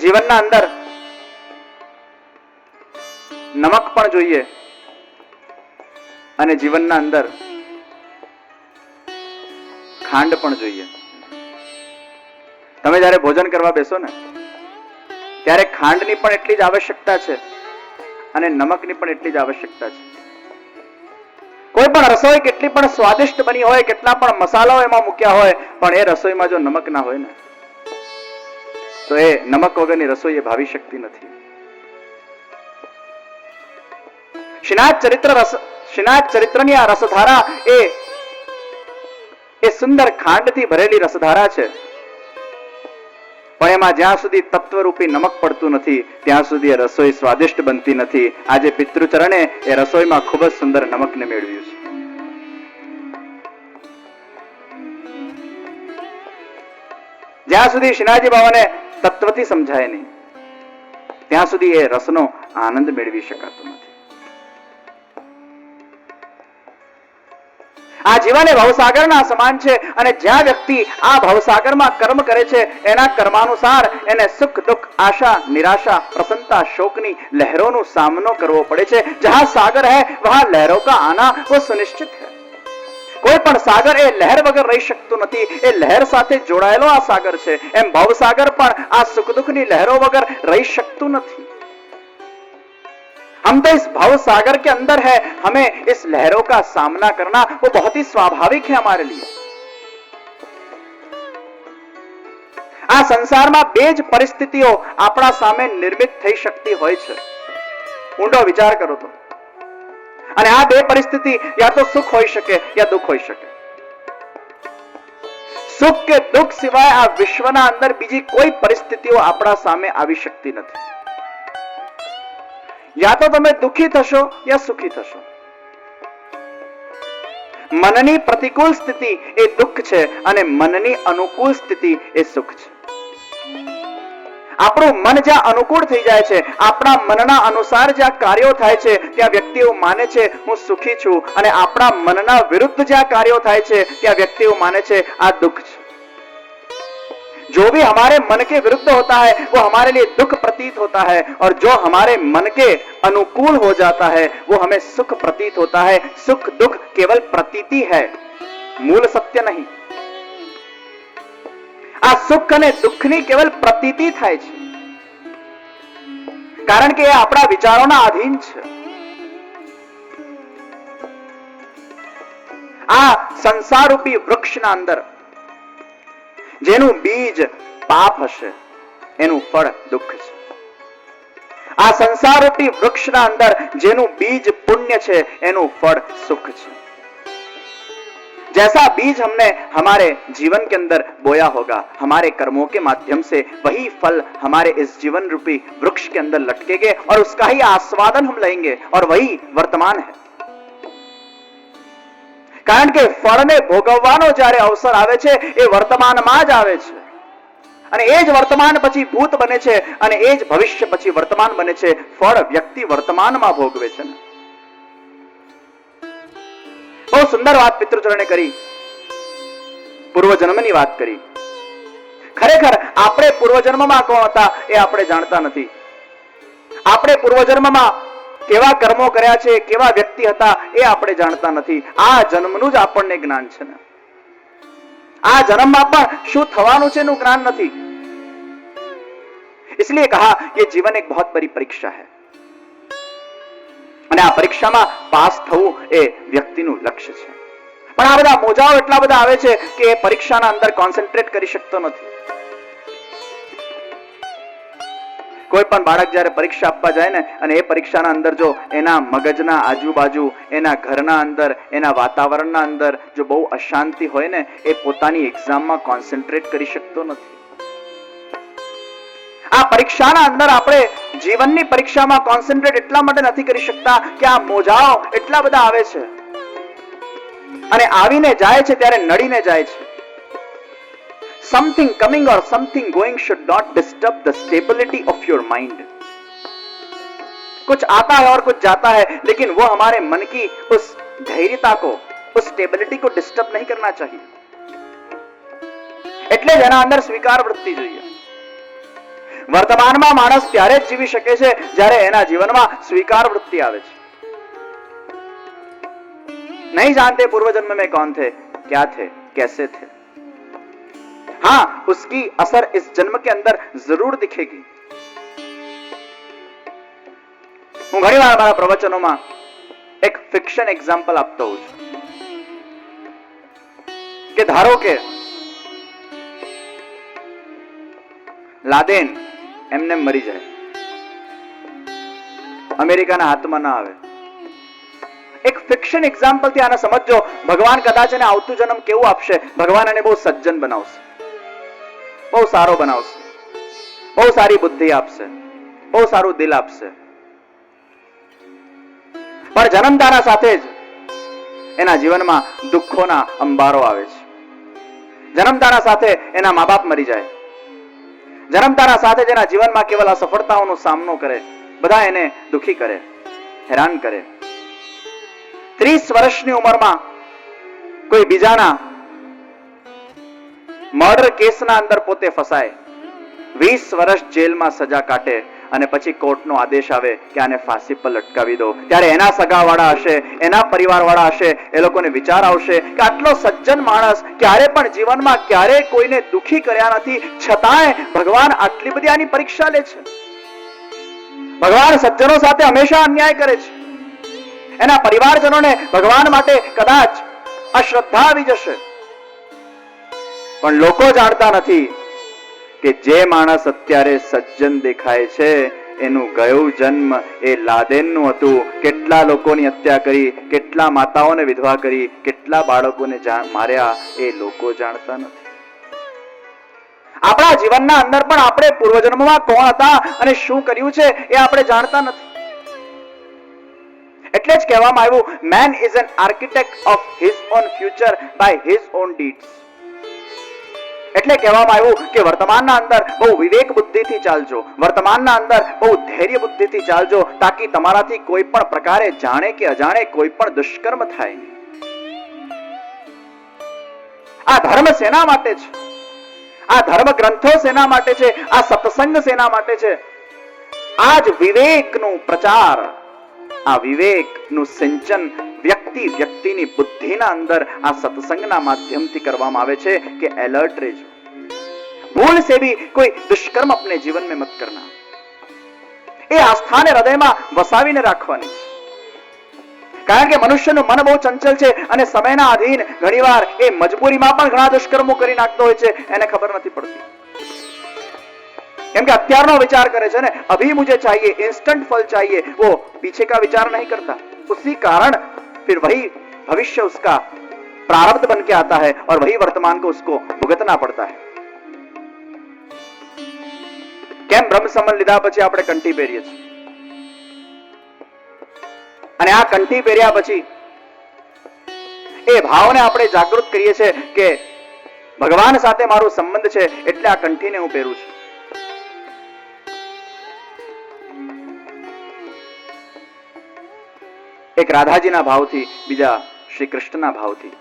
જીવનના અંદર નમક પણ જોઈએ અને જીવનના અંદર ખાંડ પણ જોઈએ. તમે જ્યારે ભોજન કરવા બેસો ને ત્યારે ખાંડની પણ એટલી જ આવશ્યકતા છે અને નમકની પણ એટલી જ આવશ્યકતા છે. કોઈ પણ રસોઈ કેટલી પણ સ્વાદિષ્ટ બની હોય, કેટલા પણ મસાલાઓ એમાં મૂક્યા હોય, પણ એ રસોઈમાં જો નમક ના હોય ને તો એ નમક વગરની રસોઈ એ ભાવી શકતી નથી. શ્રીનાથ ચરિત્રની આ રસધારા એ સુંદર ખાંડથી ભરેલી રસધારા છે, પણ એમાં જ્યાં સુધી તત્વરૂપી નમક પડતું નથી ત્યાં સુધી એ રસોઈ સ્વાદિષ્ટ બનતી નથી. આજે પિતૃચરણે એ રસોઈમાં ખૂબ જ સુંદર નમકને મેળવ્યું છે. જ્યાં સુધી શ્રીનાથજી બાવાને તત્વથી સમજાય નહીં ત્યાં સુધી એ રસનો આનંદ મેળવી શકાતો નથી. આ જીવન એ ભવસાગરના સમાન છે અને જ્યાં વ્યક્તિ આ ભવસાગરમાં કર્મ કરે છે એના કર્માનુસાર એને સુખ દુઃખ આશા નિરાશા પ્રસન્નતા શોકની લહેરોનો સામનો કરવો પડે છે. જહાં સાગર है वहां लहरों का आना वो सुनिश्चित है. કોઈ પણ સાગર એ લહેર વગર રહી શકતું નથી, એ લહેર સાથે જોડાયેલો આ સાગર છે. એમ ભવસાગર પણ આ સુખ દુઃખની લહેરો વગર રહી શકતું નથી. हम तो इस भव सागर के अंदर है, हमें इस लहरों का सामना करना वो बहुत ही स्वाभाविक है हमारे लिए. આ સંસારમાં બે જ પરિસ્થિતિઓ આપણા સામે નિર્મિત થઈ શકતી હોય છે. ઊંડો વિચાર કરો તો. અને આ બે પરિસ્થિતિ યા તો સુખ હોઈ શકે યા દુઃખ હોઈ શકે. સુખ કે દુઃખ સિવાય આ વિશ્વના અંદર બીજી કોઈ પરિસ્થિતિઓ આપણા સામે આવી શકતી નથી. યા તો તમે દુઃખી થશો યા સુખી થશો. મનની પ્રતિકૂળ સ્થિતિ એ દુઃખ છે અને મનની અનુકૂળ સ્થિતિ એ સુખ છે. આપણું મન જ્યાં અનુકૂળ થઈ જાય છે, આપણા મનના અનુસાર જ્યાં કાર્યો થાય છે ત્યાં વ્યક્તિઓ માને છે હું સુખી છું, અને આપણા મનના વિરુદ્ધ જ્યાં કાર્યો થાય છે ત્યાં વ્યક્તિઓ માને છે આ દુઃખ છે. जो भी हमारे मन के विरुद्ध होता है वो हमारे लिए दुख प्रतीत होता है, और जो हमारे मन के अनुकूल हो जाता है वो हमें सुख प्रतीत होता है. सुख दुख केवल प्रतीति है, मूल सत्य नहीं. આ સુખ અને દુઃખની કેવલ પ્રતીતિ થાય છે, કારણ કે એ આપણા વિચારોના આધીન છે. આ સંસારરૂપી વૃક્ષના અંદર જેનું બીજ પાપ હશે એનું ફળ દુઃખ છે. આ સંસારરૂપી વૃક્ષના અંદર જેનું બીજ પુણ્ય છે એનું ફળ સુખ છે. जैसा बीज हमने हमारे जीवन के अंदर बोया होगा, हमारे कर्मों के माध्यम से वही फल हमारे इस जीवन रूपी वृक्ष के अंदर लटकेंगे और उसका ही आस्वादन हम लेंगे, और वही वर्तमान है. કારણ કે ફળને ભોગવવાનો જ્યારે અવસર આવે છે એ વર્તમાનમાં જ આવે છે, અને એ જ વર્તમાન પછી ભૂત બને છે અને એ જ ભવિષ્ય પછી વર્તમાન બને છે. ફળ વ્યક્તિ વર્તમાનમાં ભોગવે છે. બહુ સુંદર વાત પિતૃચરણે કરી, પૂર્વજન્મની વાત કરી. ખરેખર આપણે પૂર્વજન્મમાં કોણ હતા એ આપણે જાણતા નથી. આપણે પૂર્વજન્મમાં કેવા કર્મો કર્યા છે, કેવા વ્યક્તિ હતા એ આપણે જાણતા નથી. આ જન્મનું જ આપણને જ્ઞાન છે ને. આ જન્મમાં પણ શું થવાનું છે એનું જ્ઞાન નથી. इसलिए कहा ये जीवन एक बहुत बड़ी परीक्षा है, અને આ પરીક્ષામાં પાસ થવું એ વ્યક્તિનું લક્ષ્ય છે. પણ આ બધા મોજાઓ એટલા બધા આવે છે કે એ પરીક્ષાના અંદર કોન્સન્ટ્રેટ કરી શકતો નથી. કોઈ પણ બાળક જ્યારે પરીક્ષા આપવા જાય ને અને એ પરીક્ષાના અંદર જો એના મગજના આજુબાજુ, એના ઘરના અંદર, એના વાતાવરણના અંદર જો બહુ અશાંતિ હોય ને, એ પોતાની એક્ઝામમાં કોન્સન્ટ્રેટ કરી શકતો નથી. આ પરીક્ષાના અંદર આપણે જીવનની પરીક્ષામાં કોન્સન્ટ્રેટ એટલા માટે નથી કરી શકતા કે આ મોજાઓ એટલા બધા આવે છે, અને આવીને જાય છે ત્યારે નડીને જાય છે. Something coming or something going should not disturb the stability of your mind. कुछ आता है और कुछ जाता है, लेकिन वो हमारे मन की उस धैर्यता को, उस स्टेबिलिटी को डिस्टर्ब नहीं करना चाहिए. એટલે જ એના અંદર સ્વીકાર વૃત્તિ જોઈએ. વર્તમાનમાં માણસ ત્યારે જ જીવી શકે છે જ્યારે એના જીવનમાં સ્વીકાર વૃત્તિ આવે છે. नहीं जानते पूर्व जन्म में कौन थे, क्या थे, कैसे थे. हाँ, उसकी असर इस जन्म के अंदर जरूर दिखेगी. હું ઘણીવાર મારા પ્રવચનોમાં એક ફિક્શન એક્ઝામ્પલ આપતો હોઉં છું કે ધારો કે લાદેન એમને મરી જાય, અમેરિકાના હાથમાં ના આવે. એક ફિક્શન એક્ઝામ્પલ થી આને સમજો. ભગવાન કદાચ એને આવતું જન્મ કેવું આપશે, ભગવાન એને બહુ સજ્જન બનાવશે, બહુ સારો બનાવશે, બહુ સારી બુદ્ધિ આપશે, બહુ સારું દિલ આપશે. પણ જન્મતાના સાથે જ એના જીવનમાં દુઃખોના અંબારો આવે છે. જન્મતાના સાથે એના મા બાપ મરી જાય, જન્મતાના સાથે જ એના જીવનમાં કેવલ અસફળતાઓનો સામનો કરે, બધા એને દુખી કરે, હેરાન કરે. 30 વર્ષની ઉંમરમાં કોઈ બીજાના મર્ડર કેસના અંદર પોતે ફસાય, 20 વર્ષ જેલમાં સજા કાટે અને પછી કોર્ટનો આદેશ આવે કે આને ફાંસી પર લટકાવી દો, ત્યારે એના સગાવાળા હશે, એના પરિવારવાળા હશે, એ લોકોને વિચાર આવશે કે આટલો સજ્જન માણસ ક્યારે પણ જીવનમાં ક્યારે કોઈને દુખી કર્યા નથી, છતાંય ભગવાન આટલી બધી આની પરીક્ષા લે છે. ભગવાન સજ્જનો સાથે હંમેશા અન્યાય કરે છે. એના પરિવારજનોને ભગવાન માટે કદાચ અશ્રદ્ધા આવી જશે, પણ લોકો જાણતા નથી કે જે માણસ અત્યારે સજ્જન દેખાય છે એનું ગયું જન્મ એ લાદેનનું હતું. કેટલા લોકોની હત્યા કરી, કેટલા માતાઓને વિધવા કરી, કેટલા બાળકોને માર્યા, એ લોકો જાણતા નથી. આપણા જીવનના અંદર પણ આપણે પૂર્વજન્મમાં કોણ હતા અને શું કર્યું છે એ આપણે જાણતા નથી. એટલે જ કહેવામાં આવ્યું, man is an architect of his own future by his own deeds. એટલે કહેવામાં આવ્યું કે વર્તમાનના અંદર બહુ વિવેક બુદ્ધિથી ચાલજો, વર્તમાનના અંદર બહુ ધૈર્ય બુદ્ધિથી ચાલજો, તાકી તમારાથી કોઈ પણ પ્રકારે જાણે કે અજાણે કોઈ પણ દુષ્કર્મ થાય નહીં. આ ધર્મ શેના માટે છે? આ ધર્મ ગ્રંથો શેના માટે છે? આ સત્સંગ શેના માટે છે? આ જ વિવેકનું પ્રચાર, આ વિવેકનું સિંચન વ્યક્તિની બુદ્ધિના અંદર આ સત્સંગના માધ્યમથી કરવામાં આવે છે કે એલર્ટ રહેજો, ભૂલ से भी कोई दुष्कर्म अपने जीवन में मत करना. એ આસ્થાને હૃદયમાં વસાવીને રાખવાની છે. કારણ કે મનુષ્યનું મન બહુ ચંચલ છે અને સમયના આધીન ઘણીવાર એ મજબૂરીમાં પણ ઘણા દુષ્કર્મો કરી નાખતો હોય છે, એને ખબર નથી પડતી. કેમ કે અત્યારનો વિચાર કરે છે ને, અભી મુझे चाहिए, इंस्टेंट फल चाहिए, वो पीछे का विचार नहीं करता. उसी कारण फिर वही भविष्य उसका प्रारब्ध बन के आता है और वही वर्तमान को उसको भुगतना पड़ता है. કેમ બ્રહ્મ સંબંધ લીધા પછી આપણે કંઠી પહેરીએ છીએ, અને આ કંઠી પહેર્યા પછી એ ભાવને આપણે જાગૃત કરીએ છીએ કે ભગવાન સાથે મારો સંબંધ છે એટલે આ કંઠીને હું પહેરું છું. એક રાધાજીના ભાવથી, બીજા શ્રી કૃષ્ણના ભાવથી